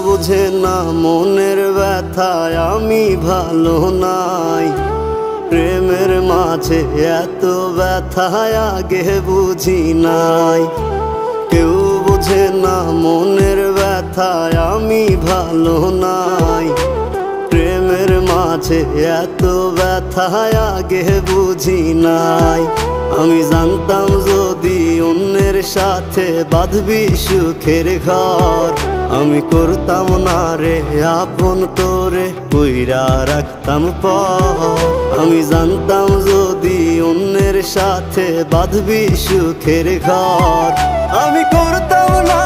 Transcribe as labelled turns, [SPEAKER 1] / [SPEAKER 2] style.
[SPEAKER 1] বোঝে না মনের ব্যথায় আমি ভালো নাই। প্রেমের মাঝে এত ব্যথায় আগে বুঝি নাই। কেউ বোঝে না মনের ব্যথায় আমি ভালো নাই। প্রেমের মাঝে এত ব্যথায় আগে বুঝি নাই। আমি জানতাম যদি অন্যের সাথে বাঁধবি সুখের ঘর, আমি করতাম না রে আপন তোরে কইরা রাখতাম পর। আমি জানতাম যদি অন্যের সাথে বাঁধবি সুখের ঘর, আমি করতাম না